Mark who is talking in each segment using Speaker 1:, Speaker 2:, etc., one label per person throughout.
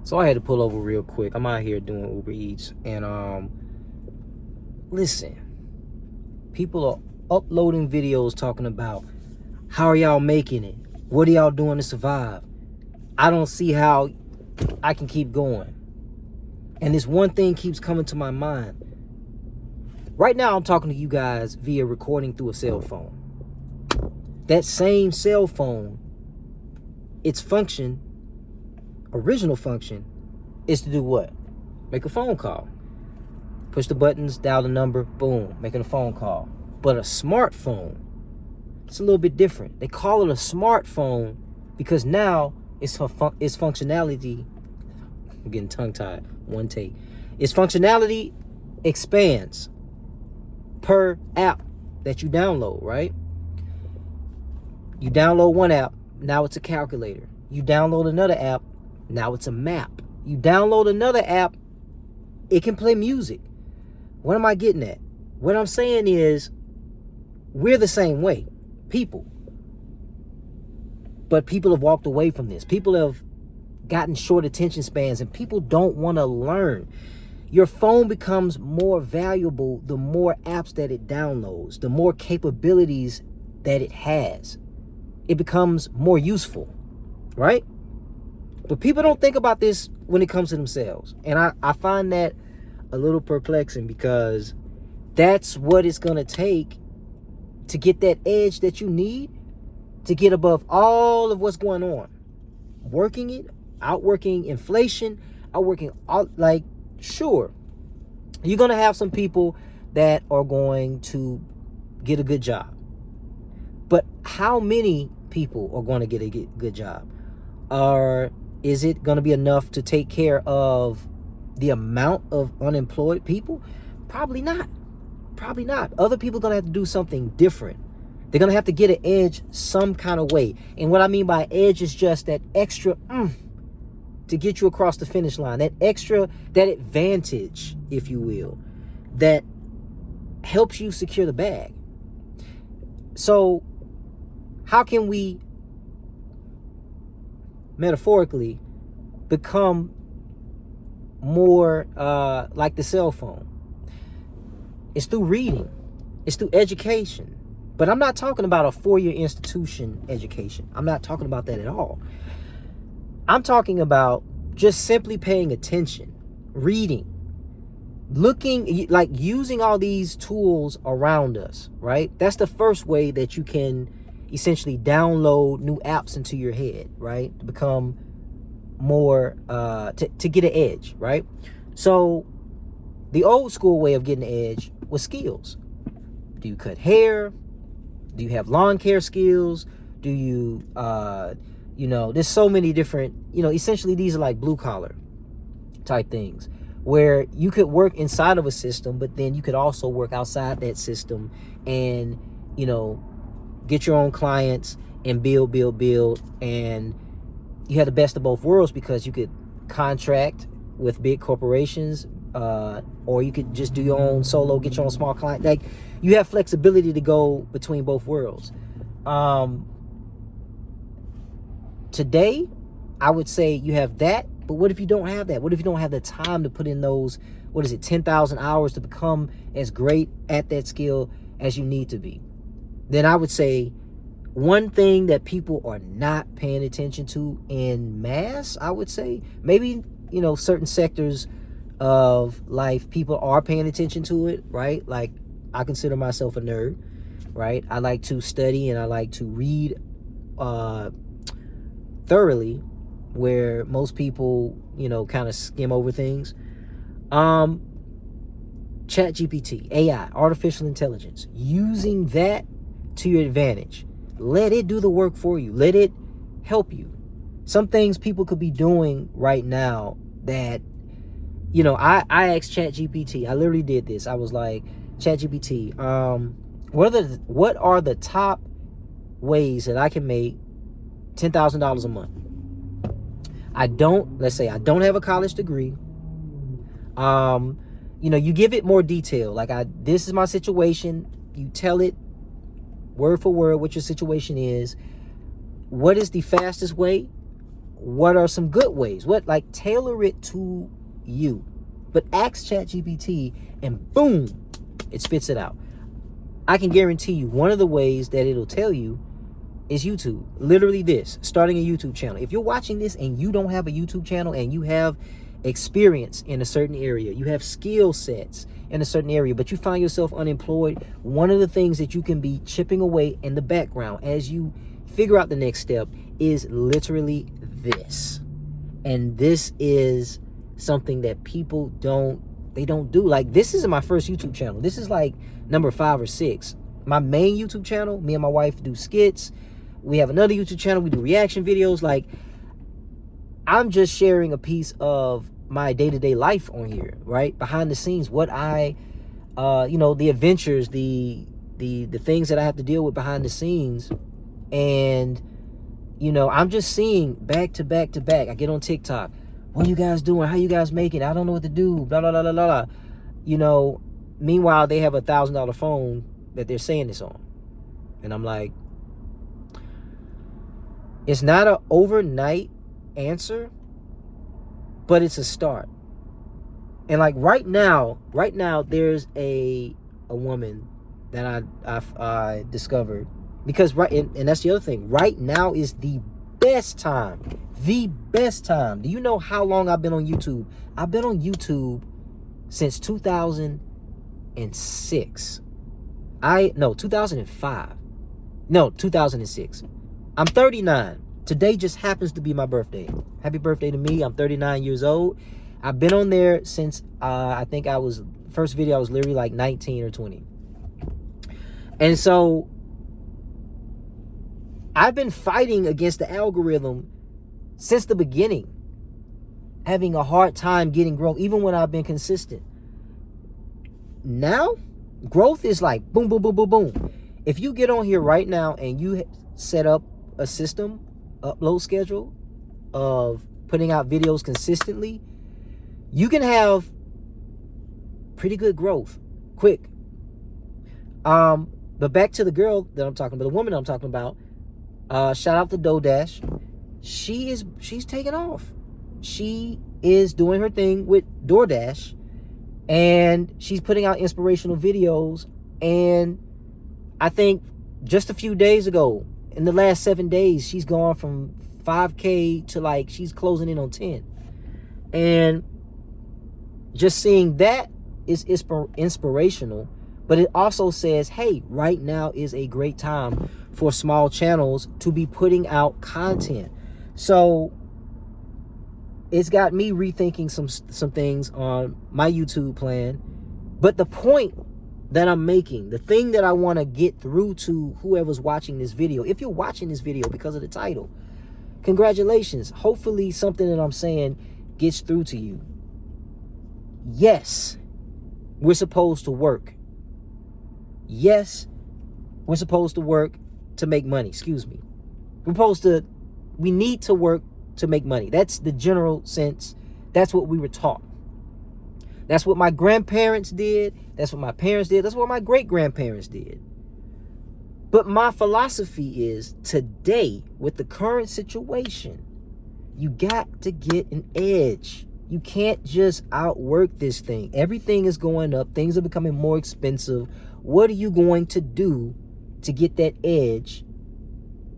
Speaker 1: So I had to pull over real quick. I'm out here doing Uber Eats. And listen, people are uploading videos talking about how are y'all making it? What are y'all doing to survive? I don't see how I can keep going. And this one thing keeps coming to my mind. Right now I'm talking to you guys via recording through a cell phone. That same cell phone, its function, original function, is to do what? Make a phone call. Push the buttons, dial the number, boom, making a phone call. But a smartphone, it's a little bit different. They call it a smartphone because now its functionality, I'm getting tongue-tied, one take. Its functionality expands per app that you download, right? You download one app, now it's a calculator. You download another app, now it's a map. You download another app, it can play music. What am I getting at? What I'm saying is, we're the same way, people. But people have walked away from this. People have gotten short attention spans, and people don't want to learn. Your phone becomes more valuable the more apps that it downloads, the more capabilities that it has. It becomes more useful, right? But people don't think about this when it comes to themselves. And I find that a little perplexing, because that's what it's going to take to get that edge that you need to get above all of what's going on. Working it, outworking inflation, outworking all, like, sure, you're going to have some people that are going to get a good job. But how many people are going to get a good job? Or is it going to be enough to take care of the amount of unemployed people? Probably not. Probably not. Other people are going to have to do something different. They're going to have to get an edge some kind of way. And what I mean by edge is just that extra to get you across the finish line. That extra, that advantage, if you will, that helps you secure the bag. So how can we metaphorically become more like the cell phone? It's through reading. It's through education. But I'm not talking about a 4-year institution education. I'm not talking about that at all. I'm talking about just simply paying attention, reading, looking, like using all these tools around us, right? That's the first way that you can essentially download new apps into your head, right? To become more, to get an edge, right? So the old school way of getting an edge was skills. Do you cut hair? Do you have lawn care skills? Do you, there's so many different, essentially these are like blue collar type things where you could work inside of a system, but then you could also work outside that system and, get your own clients and build. And you have the best of both worlds because you could contract with big corporations, or you could just do your own solo, get your own small client. Like, you have flexibility to go between both worlds. Today, I would say you have that, but what if you don't have that? What if you don't have the time to put in those, 10,000 hours to become as great at that skill as you need to be? Then I would say one thing that people are not paying attention to in mass, I would say, maybe, certain sectors of life, people are paying attention to it, right? Like, I consider myself a nerd, right? I like to study and I like to read thoroughly, where most people, kind of skim over things. ChatGPT, AI, artificial intelligence, using that to your advantage. Let it do the work for you. Let it help you. Some things people could be doing right now that, I asked ChatGPT. I literally did this. I was like, ChatGPT, what are the top ways that I can make $10,000 a month? Let's say I don't have a college degree. You give it more detail. Like, this is my situation. You tell it word for word what your situation is. What is the fastest way what are some good ways? What, like, tailor it to you. But ask ChatGPT and boom, it spits it out. I can guarantee you one of the ways that it'll tell you is YouTube. Literally this, starting a YouTube channel. If you're watching this and you don't have a YouTube channel and you have experience in a certain area, you have skill sets in a certain area, but you find yourself unemployed, one of the things that you can be chipping away in the background as you figure out the next step is literally this. And this is something that people don't do. Like, this isn't my first YouTube channel. This is like number 5 or 6. My main YouTube channel, me and my wife do skits. We have another YouTube channel. We do reaction videos. Like, I'm just sharing a piece of my day-to-day life on here, right? Behind the scenes, what I, the adventures, the things that I have to deal with behind the scenes. And, I'm just seeing back to back to back. I get on TikTok. What are you guys doing? How you guys making? I don't know what to do. Blah, blah, blah, blah, blah. Meanwhile, they have a $1,000 phone that they're saying this on. And I'm like, it's not an overnight answer, but it's a start. And like right now there's a woman that I discovered, because and that's the other thing. Right now is the best time. The best time. Do you know how long I've been on YouTube? I've been on YouTube since 2006. 2005. No, 2006. I'm 39. Today just happens to be my birthday. Happy birthday to me. I'm 39 years old. I've been on there since I think first video I was literally like 19 or 20. And so I've been fighting against the algorithm since the beginning, having a hard time getting growth, even when I've been consistent. Now, growth is like boom, boom, boom, boom, boom. If you get on here right now and you set up a system, upload schedule of putting out videos consistently, you can have pretty good growth quick. But back to the girl that I'm talking about, the woman I'm talking about, shout out to DoorDash. She's taking off. She is doing her thing with DoorDash, and she's putting out inspirational videos. And I think just a few days ago, in the last 7 days, she's gone from 5K to like she's closing in on 10. And just seeing that is inspirational, but it also says, hey, right now is a great time for small channels to be putting out content. So it's got me rethinking some things on my YouTube plan. But the point that I'm making, the thing that I want to get through to whoever's watching this video, if you're watching this video because of the title, congratulations. Hopefully something that I'm saying gets through to you. Yes, we're supposed to work. Yes, we're supposed to work to make money. Excuse me. We need to work to make money. That's the general sense. That's what we were taught. That's what my grandparents did. That's what my parents did. That's what my great-grandparents did. But my philosophy is, today, with the current situation, you got to get an edge. You can't just outwork this thing. Everything is going up. Things are becoming more expensive. What are you going to do to get that edge,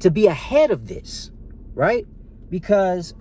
Speaker 1: to be ahead of this, right? Because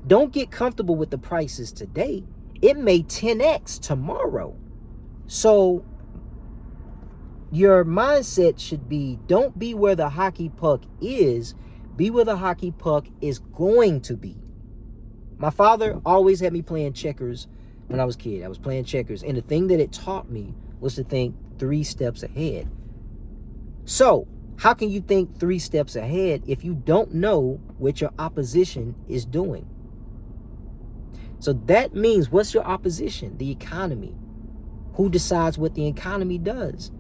Speaker 1: don't get comfortable with the prices today. It may 10x tomorrow. So your mindset should be, don't be where the hockey puck is, be where the hockey puck is going to be. My father always had me playing checkers when I was a kid. I was playing checkers. And the thing that it taught me was to think 3 steps ahead. So how can you think 3 steps ahead if you don't know what your opposition is doing? So that means, what's your opposition? The economy. Who decides what the economy does?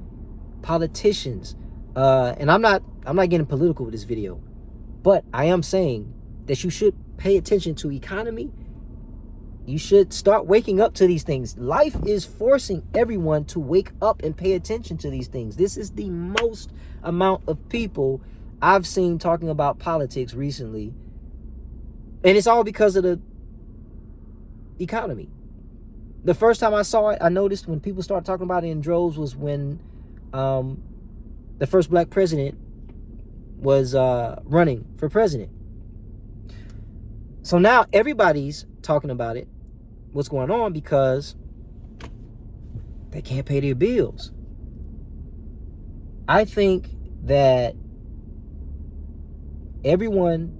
Speaker 1: Politicians. And I'm not getting political with this video, but I am saying that you should pay attention to economy. You should start waking up to these things. Life is forcing everyone to wake up and pay attention to these things. This is the most amount of people I've seen talking about politics recently And it's all because of the economy. The first time I saw it, I noticed when people started talking about it in droves was when the first black president was running for president. So now everybody's talking about it, what's going on, because they can't pay their bills. I think that everyone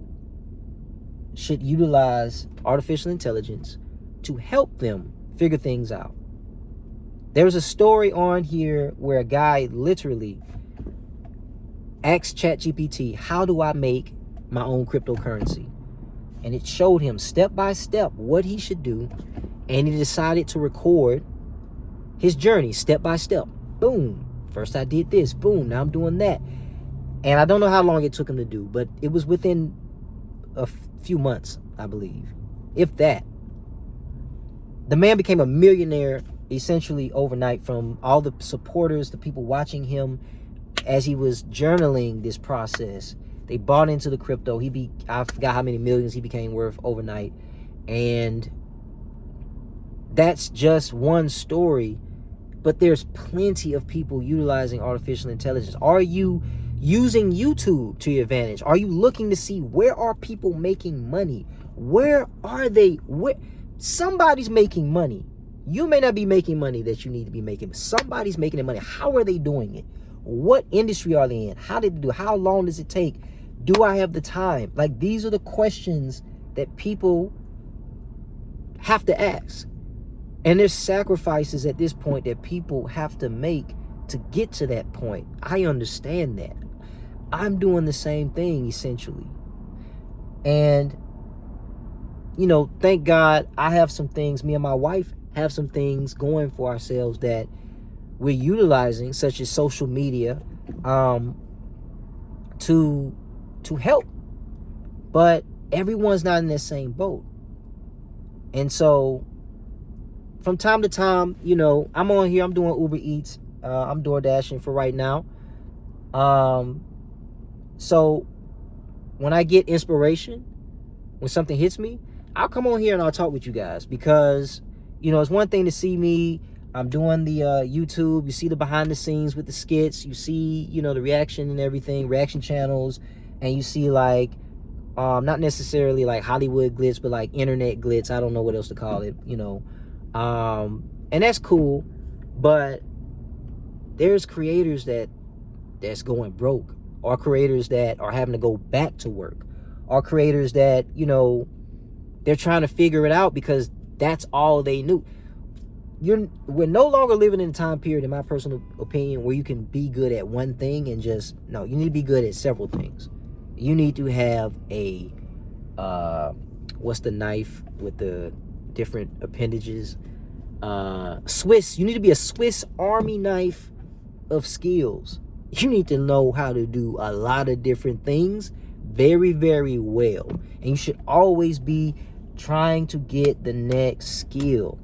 Speaker 1: should utilize artificial intelligence to help them figure things out. There was a story on here where a guy literally asked ChatGPT, how do I make my own cryptocurrency? And it showed him step by step what he should do. And he decided to record his journey step by step. Boom. First I did this. Boom. Now I'm doing that. And I don't know how long it took him to do, but it was within a few months, I believe. If that. The man became a millionaire essentially overnight from all the supporters, the people watching him as he was journaling this process. They bought into the crypto. I forgot how many millions he became worth overnight. And that's just one story. But there's plenty of people utilizing artificial intelligence. Are you using YouTube to your advantage? Are you looking to see where are people making money? Where are they? Somebody's making money. You may not be making money that you need to be making, but somebody's making the money. How are they doing it? What industry are they in? How did they do it? How long does it take? Do I have the time? Like, these are the questions that people have to ask. And there's sacrifices at this point that people have to make to get to that point. I understand that. I'm doing the same thing, essentially. And, you know, thank God I have some things, me and my wife have some things going for ourselves that we're utilizing, such as social media, to help. But everyone's not in that same boat. And so from time to time, you know, I'm on here, I'm doing Uber Eats, I'm door dashing for right now. So when I get inspiration, when something hits me, I'll come on here and I'll talk with you guys, because, you know, it's one thing to see me, I'm doing the YouTube, you see the behind the scenes with the skits, you see, you know, the reaction and everything, reaction channels, and you see like, not necessarily like Hollywood glitz, but like internet glitz, I don't know what else to call it, you know. And that's cool, but there's creators that's going broke, or creators that are having to go back to work, or creators that, you know, they're trying to figure it out because that's all they knew. We're no longer living in a time period, in my personal opinion, where you can be good at one thing and just, no, you need to be good at several things. You need to have a, what's the knife with the different appendages? You need to be a Swiss Army knife of skills. You need to know how to do a lot of different things very, very well. And you should always be trying to get the next skill.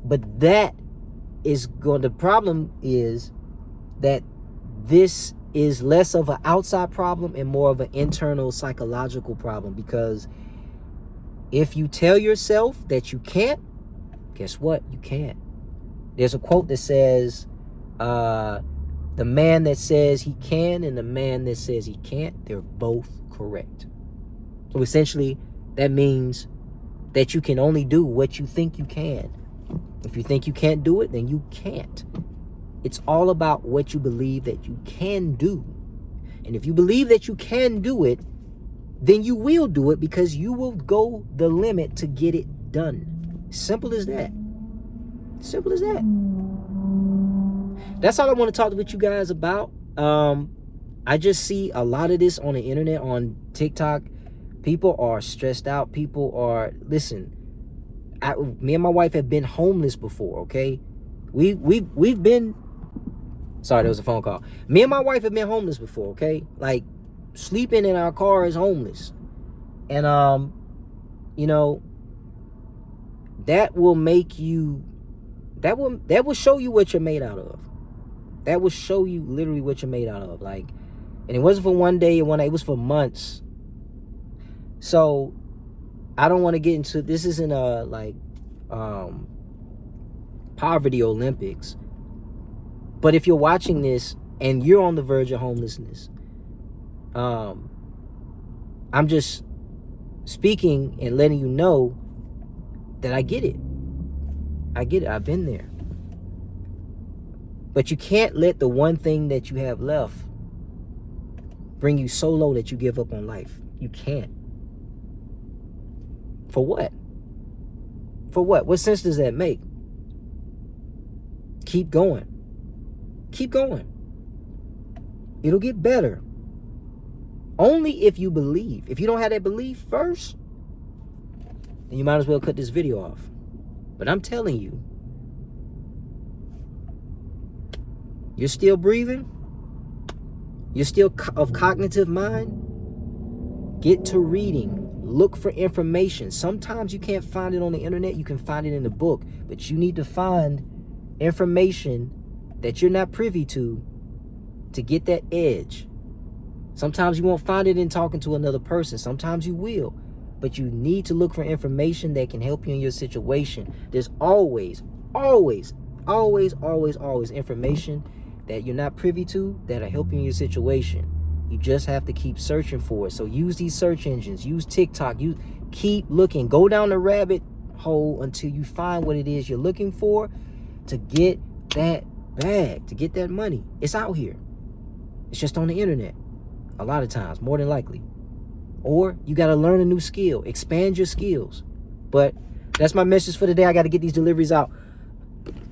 Speaker 1: But the problem is that this is less of an outside problem and more of an internal psychological problem, because if you tell yourself that you can't, guess what? You can't. There's a quote that says, the man that says he can and the man that says he can't, they're both correct. So essentially, that means that you can only do what you think you can. If you think you can't do it, then you can't. It's all about what you believe that you can do. And if you believe that you can do it, then you will do it, because you will go the limit to get it done. Simple as that. Simple as that. That's all I want to talk with you guys about. I just see a lot of this on the internet, on TikTok. People are stressed out. People are, listen, me and my wife have been homeless before, okay? We've been, sorry, there was a phone call. Me and my wife have been homeless before, okay? Like, sleeping in our car is homeless. And, you know, that will make you, that will show you what you're made out of. That will show you literally what you're made out of. Like, and it wasn't for one day or one night, it was for months. So I don't want to get into, this isn't poverty Olympics, but if you're watching this and you're on the verge of homelessness, I'm just speaking and letting you know that I get it. I get it. I've been there. But you can't let the one thing that you have left bring you so low that you give up on life. You can't. For what? For what? What sense does that make? Keep going. Keep going. It'll get better. Only if you believe. If you don't have that belief first, then you might as well cut this video off. But I'm telling you, you're still breathing. You're still of cognitive mind. Get to reading. Look for information. Sometimes you can't find it on the internet. You can find it in a book. But you need to find information that you're not privy to get that edge. Sometimes you won't find it in talking to another person. Sometimes you will. But you need to look for information that can help you in your situation. There's always information that you're not privy to that'll help you in your situation. You just have to keep searching for it. So use these search engines. Use TikTok. You keep looking. Go down the rabbit hole until you find what it is you're looking for to get that bag, to get that money. It's out here. It's just on the internet. A lot of times, more than likely. Or you got to learn a new skill. Expand your skills. But that's my message for today. I got to get these deliveries out.